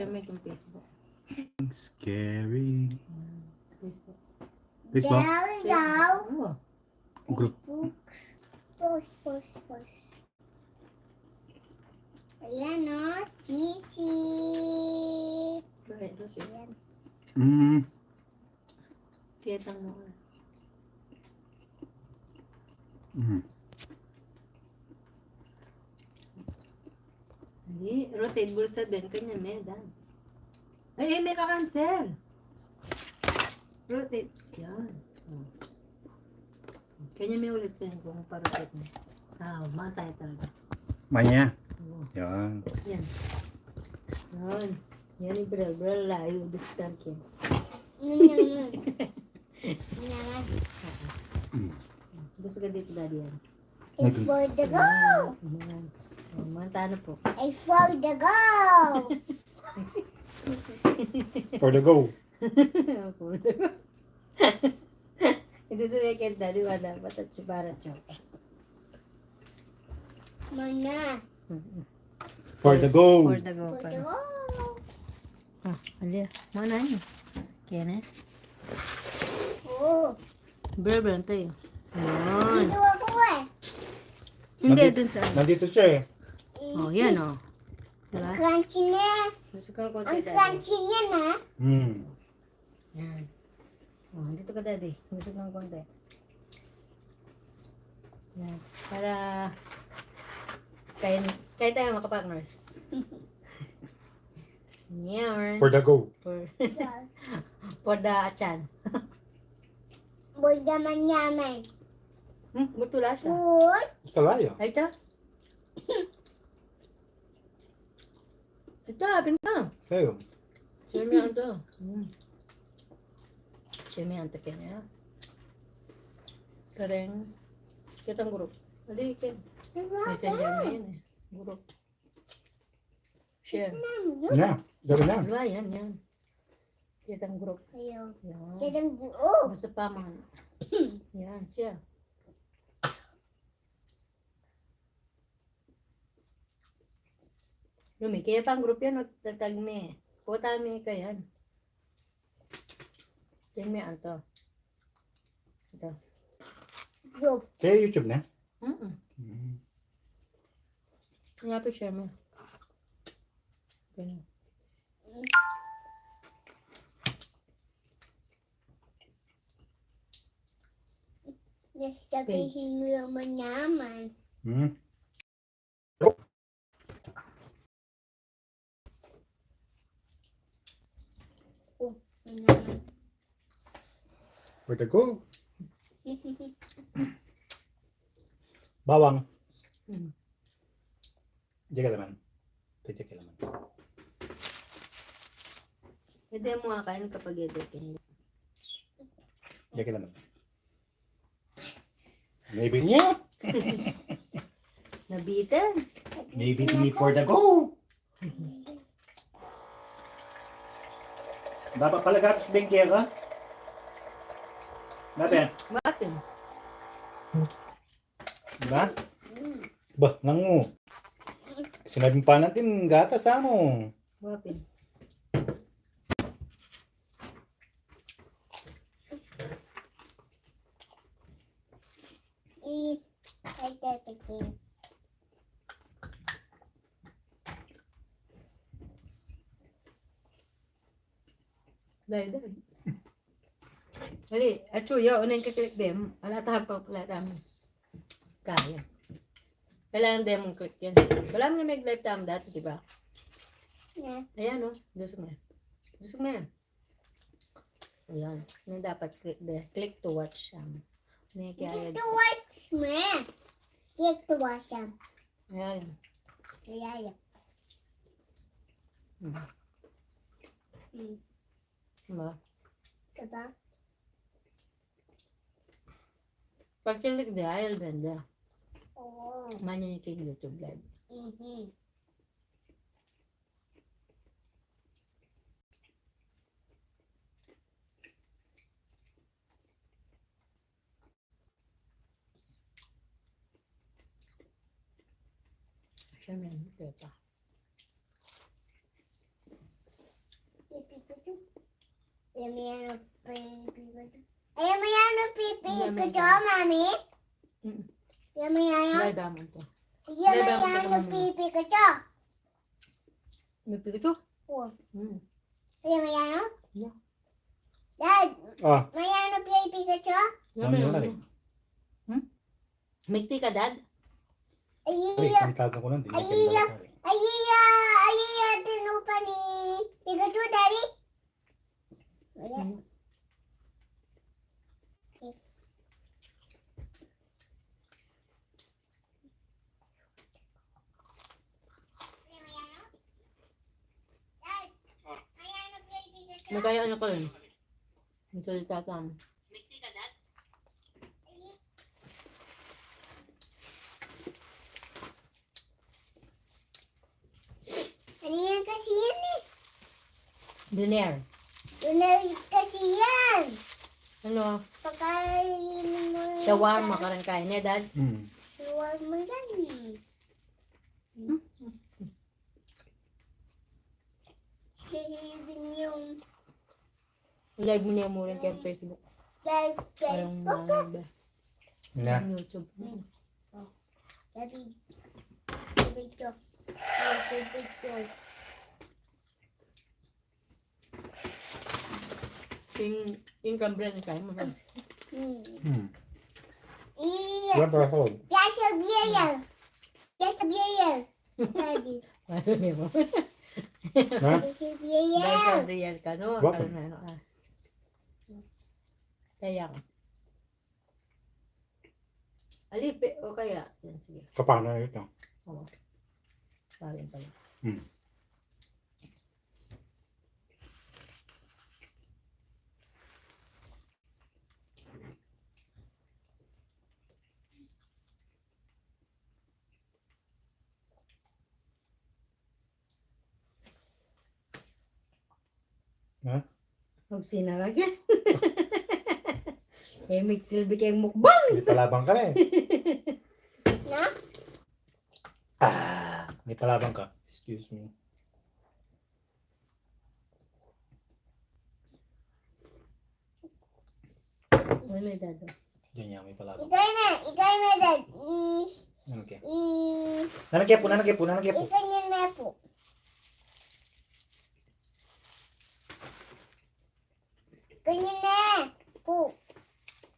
siya may kung Facebook. Scary. Facebook. Facebook? There we go. Oh. Group. Post. Ayan o, cheesy. Bakit? Ayan. Kitang mo. Hindi, rotate bulsa Ben, kanya medan. Ay, may ka-cancel. Rotate. Yan. Oh. Kanya may ulit yan kung pa-rotate mo. Matay talaga. Manya. Oh. Yan. Yan. Yan. Yan yung Brielle, layo, distant yan. Yan. Gusto ka dito, daddy yan. I for the go. Yan. Manta na po. I for the go. For the go. Ito sa weekend, daddy, wala. Batat siya para choka. Mana. For the go. For the go For pa. the go. Alia. Mana yun? Kaya na. Oh. Brielle tayo. Yan. Dito ako eh. Hindi, dun sa... Nandito siya eh. Oh, yan oh. Diba? Crunchy na. Gusto kang konti, Ang daddy. crunchy niya na. Yan. Oh, dito ka, daddy. Gusto kang konti. Yan. Para... Kaya tayo mga kapakners. Yan. For the go. For the achan. Buldaman yaman. Butula siya. Good. Kalayo. Ay, ito. Ito, pinta. Kayo. Siyempre ang ito. Siyempre ang takin niya. Kareng. Kitang group. Hindi, kin. Messenger mo yan eh. Group. Share. Na. Gawin na. Diba, yan. Kitang group. Ayaw. Yan. Kailang buo. Gusto pa mga. Yan, share. Lumi, kaya pang group yan, tatag me. Puta me ka yan. Yan me anto. Ito. Go. Kaya YouTube na. Nga pa share me. Ganyan. Nastabihin mo yung manyaman. Manyaman. For the go. Bawang. Jaga laman. Jaga laman. Pwede mo akain kapag editin. Jaga laman. Maybe niya. Nabitan. Maybe to me for the go. Dapat pala gatos bengkaya ka. Natin. Bakit? Diba? Bah, nangu. Sinabi pa natin gatas ano. Bakit? Dahil. Hali, achuya, unahin ka click dem. Alatahan pa pala namin. Kaya. Kailangan dem mong click yan. Wala mo nga may lifetime dati, di ba? Yeah. Ayan o, gusto mo yan. Gusto mo yan. Ayan, yung dapat click de. Click to watch. Get to watch me. Get to watch him. Ayan. Yeah. Diba? Diba? Pag click de, ayaw benda. Oo. Manya yung kay YouTube live. Siya na, ito pa. Yummy, baby. Yummy, pipi. Yummy, Ito, mami. Yummy, Dahil damon to. Yummy, pipi. Ito. May pikachu? Oh. Hmm. Yummy, Yeah. Dad, Ah, may pipi. Ito. ano yun na rin? May tika, Dad? Ay, Ayiya. ang tago ko lang. Ayiya. Ayiya, tinupa ni Pikachu, Daddy. Wala. Nagkaya ano ko rin. Ang salita sa amin. May tika, Dad? Ano yan kasi yan eh? Diner. Unalit kasi yan. Ano? Pagkain mo yan. Shawarma ka rin kain, eh, Dad? Hmm. Huwag mo yan eh. Hihigin yung Live mo niya mo rin kay Facebook. live Parang Facebook ko. Yun na. YouTube. Daddy. Video. Video. Yung kambra na kain mo. Hmm. Iya. What the hell? That's a BRYCEL. That's a BRYCEL. Daddy. Ano mo? Ha? That's a BRYCEL. Dahil real ka, no? What? Akala na ano ka. Kaya ka. Alipe, o kaya. Yan, sige. Kapana ito. Oo. Sabi pala. Hmm. Ha? Huwag sinagagyan. Eh, magsilbi kayong mukbang. May palabang ka na eh. Na? Ah, may palabang ka. Excuse me. Ano yung dado? Diyan yan, may palabang. Ikaw na, Dad. Ano kaya? I, Nanagyan po, nanagyan po, nanagyan po. ikanyan na po. Ikanyan na po.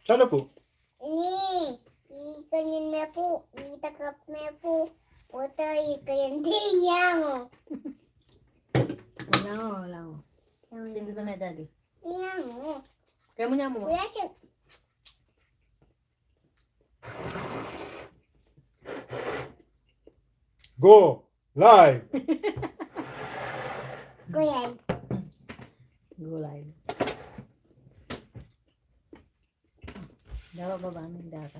Sana po. Ini, ikanyan na po. Itakap na po. Puto, ikanyan din yan. Wala ko, wala ko. Hindi ko may daddy. Yan. Kaya mo niya mo. Wala siya. Go! Live! Kuya. Gulay. Dawa baba ng data.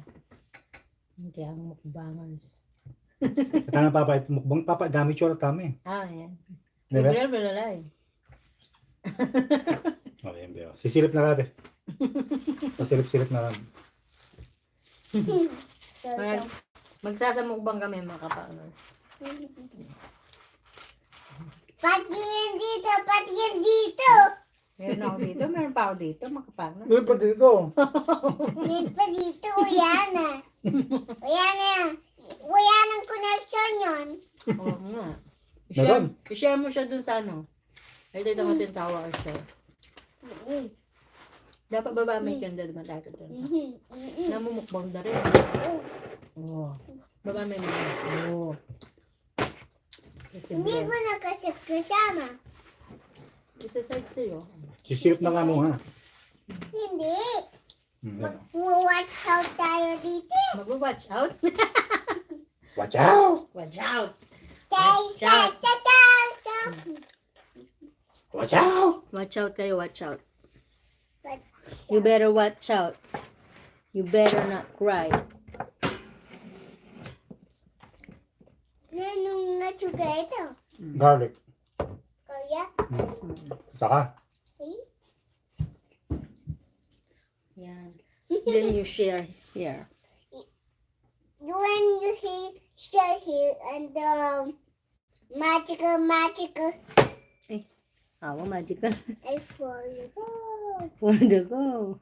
Hindi ang mukbangers. Tanga papa, mukbang papa, dami tsura tami. Ah, yan. Diba? Libre belalay. Oh, yan ba? Sisilip na rabi. Pasilip-silip na rabi. Magsasamukbang kami mga kapakner. Pati yan dito, pati yan dito. Meron ako dito, meron pa ako dito mga kapakner. Ano pa dito? Meron pa dito, kuya na. Kuya na. Kuya ng connection yun. Oo nga. Meron? I-share mo siya dun sa ano. Ay, dito natin tawa or share. Dapat baba may kanda naman dito dun. Namumukbang na rin. Oo. Baba may mga. Oo. Hindi ko na kasi kasama. Isa-side sa'yo. Sisilip na nga mo ha. Hindi. Yan, oh. Mag-watch out tayo dito. Mag-watch out. Watch out! Watch out. Watch out. Watch out! Watch out kayo, watch out. You better watch out. You better not cry. Anong natsuga ito? Garlic. Kuya? Saka. Yan. Then you share here. When you share here and magical Awa, magical. I for you. For the go.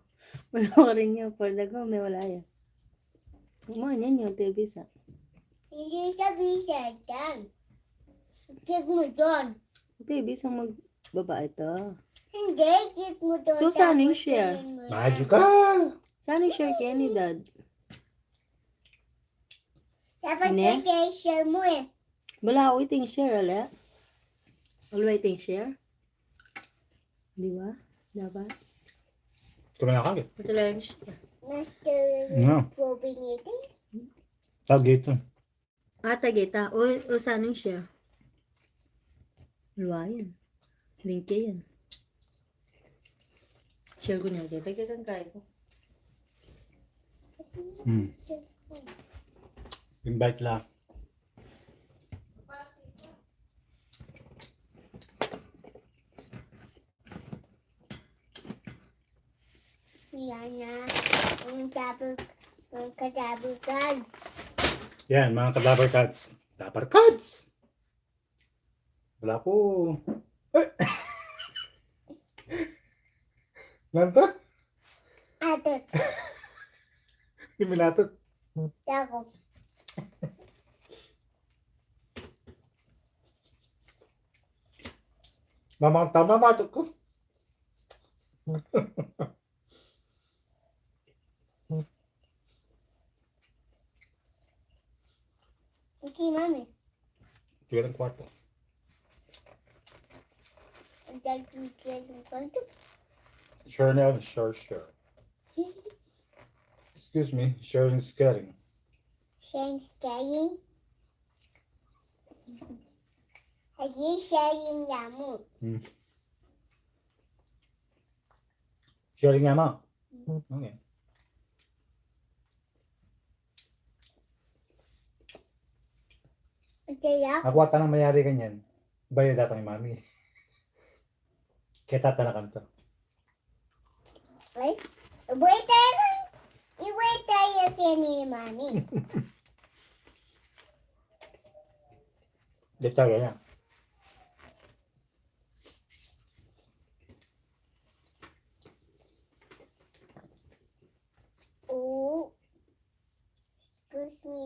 Panoorin niyo. For the go. May wala yan. Kumain yan yung TV sa. Hindi ka bisa dyan. Check mo doon. TV sa magbaba ito. Hindi, check mo doon. So, saan yung tapos share? tingin mo yan. Medyo ka! Saan yung share kaya ni Dad? Dapat Ine? share mo eh. Wala ako iting share, ala? Wala iting share? Di ba? Dapat? Ito na kagad. Ito lang yung share. Nasta No. probinity. Tawag dito. Tagita. O saan yung share? Wala yan. Link yan. Share ko niya. Tagit ang kaya ko. Invite lang. Yan na. Ang kadabog guys. Yan, mga kadaver cats. Dabar cats! Wala po. Ay! Nanto? Atot. Hindi mo natot. Dako. Mamang tama matot ko. Iki mami. Tiga ng kwarto. Ang dagdag yung kwanto. Sure now, sure. Excuse me, sharing is caring. Sharing sharing. Lagi sharing yamu. Sharing nga ma. Okay. Kaya Ako ata nang mayari ganyan. Bayad ata ni mami. Kaya tatanakan to. ay. Wait tayo. I-wait tayo kay ni mami. Detalye niya. Oh. Excuse me.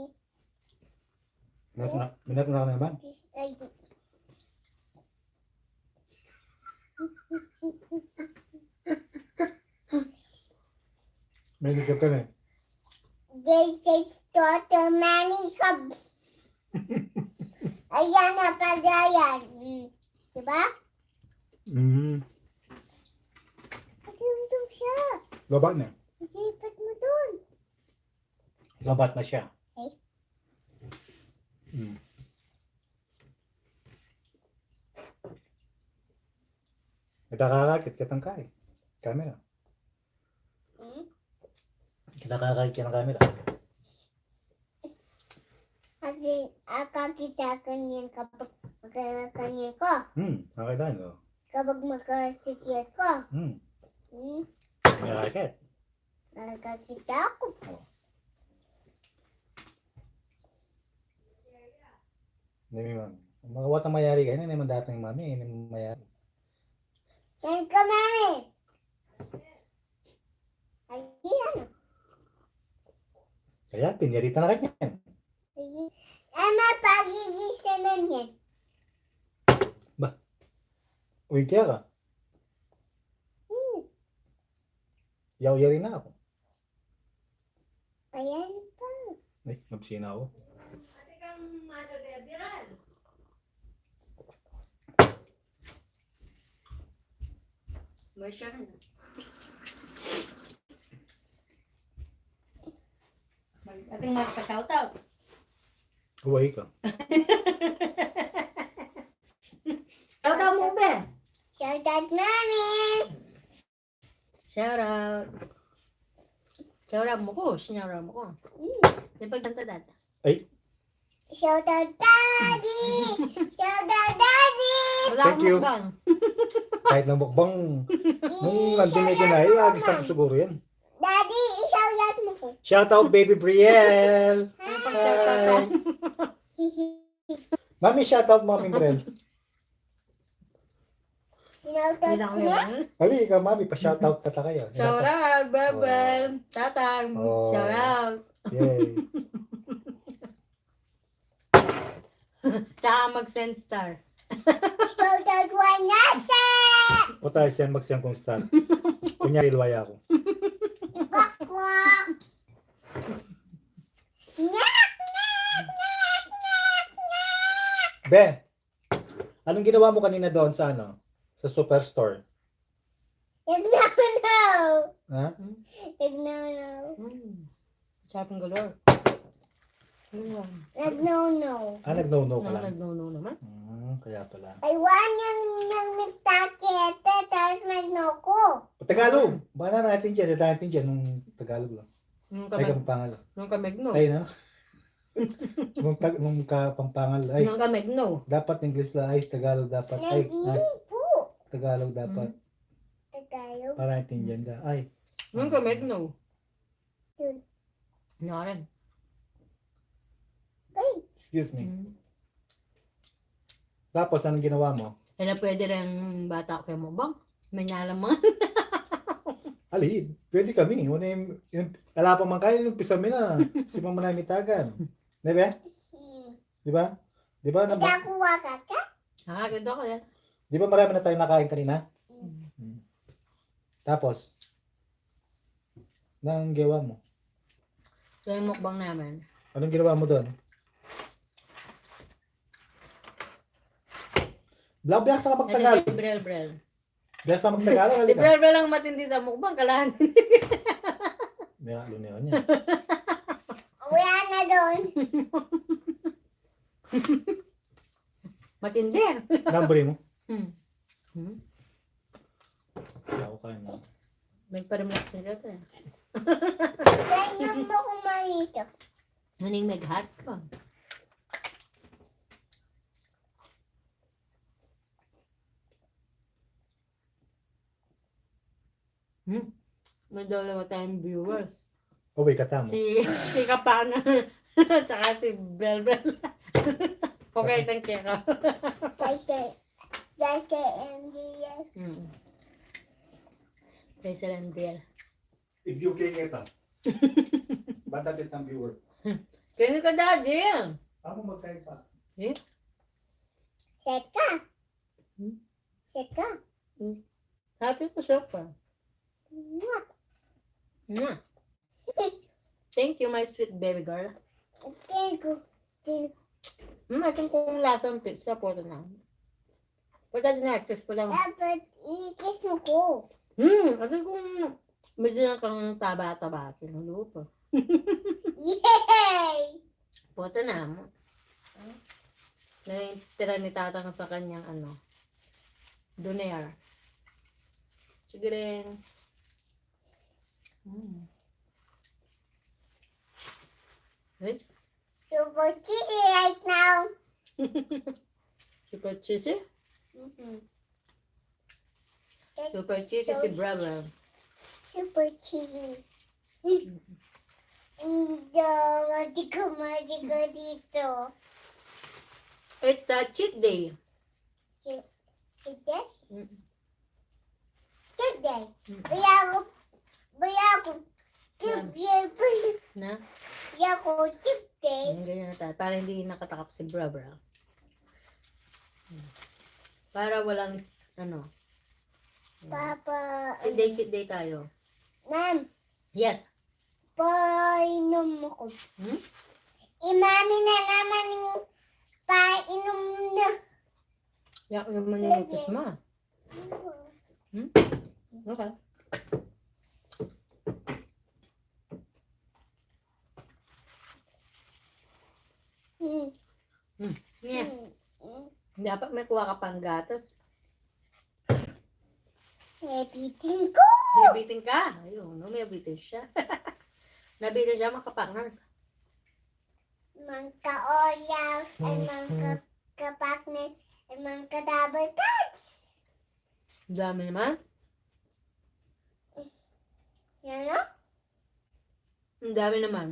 Minat na ka na ba? Ay. May ligap ka na eh. This is Dr. Manny Cub. Ayan na pala yan. Diba? Patulog siya. Lobat na. Isipat mo dun. Lobat na siya. Okay. Nakakakit kitang kay. Camera. Nakakakit ka ng camera. Kasi akakita kanyan kapag kanyan ko. Okay na no? Kapag magkasikit ko. Nakakakit. Nakakita ako. Hindi mo. Mga watang mayari ka. Hindi naman dating mami. Hindi mo mayari. Yan ka, mami. Ay, ano? Kaya pinirita na kanyan. Ama, pagigisa na yan. Uy, kaya ka. Yaw-yari na ako. Ayan pa. Ay, nabsina ako. May share na. Ating magpa-shoutout. Huwag ka. Shoutout mo, be. Shout out, mami. Shoutout. Shoutout mo ko. Shoutout mo ko. Di pagkanta data. Ay, Shout out, daddy. Shout out, daddy. Wala Thank akong you. mukbang. kahit na mukbang, nung nandun na kinay, agis ako siguro yan. Daddy, i-shout out mo po. Shout out, baby Brielle! Ano pang shoutout? Mami, shout out, Mami Brielle. Sinautot Hindi na ko kami na. mahal. Ali, ikaw mami, pa-shoutout ka kayo. Shout out, Babel. Tatang. Oh. Shout out. Yay. Tsaka mag-send star. Sinautot ko na sa. O tayo siyang magsiyang kong star. Kunyari luwaya ako. Kwak. Nyak, nyak, nyak, nyak, nyak. Be, anong ginawa mo kanina doon sa ano? Sa superstore? Nagnaw. Ha? Nagnaw. Shopping galore. Nagnaw. Nag-no-no ka lang. Nag-no naman. Kaya pala. I want yung nagtakete, tapos magnoko. Tagalog! Baka na natin dyan. Ito natin dyan nung Tagalog lang. Nung Ay, kami, kapampangal. nung kami no. Ay, na. Nung kapampangal. Ay, Nung kami no. dapat English lang. Ay, Tagalog dapat. Ay, Naging po. Tagalog dapat. Tagalog. Para natin ka. Ay. Nung kami no. Yun. Naren. Ay, Excuse me. Tapos, anong ginawa mo? Kaya pwede rin bata ko kayo mo bang? May nyalang mga. Ali, pwede kami. Una yung wala pa man kayo, yung pisami na. Si Mama na mitagan. Diba? Diba? Diba? nagkakuha ka ka? Nakaganda ko yan. Di ba marami na tayong nakain kanina? Tapos, nang gawa mo? So yung mukbang namin. Anong ginawa mo doon? Biasa ka Ito magtagalog. si Brel. Biasa magtagalog. Si Brel lang matindi sa mukbang. Kalahan. May luneon niya. Wala na doon. Matindi. Number mo? Ako kayo na. May parimlak na ito. Ganyan mo kumalito. Naning nag-hot ko. May dalawa tayong viewers. Oh, wait, kata mo. Si KAPAKNER. Tsaka si Brel. Okay, thank you. Just and yes. BRYCEL and BRIELLE. If you can get up. Ba't natin ang viewer? Kaya ka daddy. Ako magkain pa. Set ka. Set ka. Happy ko siya pa. Thank you, my sweet baby girl. Thank you. I think kung lasang pizza po ito na. Pwede na, kiss ko lang. Dapat i-kiss mo ko. Kasi kung medyo na kang taba-taba, kinuluto. Yay! Puto na mo. Naitira ni tatang sa kanyang donaire. Sige rin. Right? Super cheesy right now. Super cheesy? That's Super cheesy so si Brother. Super cheesy. Magico dito. It's a cheat day. Cheat day? Mm. Cheat day. Baya ako. Cheat day. Na? Baya ako cheat day. Ganyan na tayo. Para hindi nakatakap si Brother. Para walang Papa. cheat day tayo. Ma'am, Yes. painom mo ko. Imami na naman yung painom na. Yak naman yung utos mo. Okay. Yeah. Dapat may kuha ka pang gatas. Nabitin ko. Nabitin ka. Ayun, may nabitin siya. Nabitin siya mga KAPAKNER. Mga ka-Oreos, at mga ka-Kapakner, at mga ka-Double Cuts. Dami naman. Ano? Ang dami naman.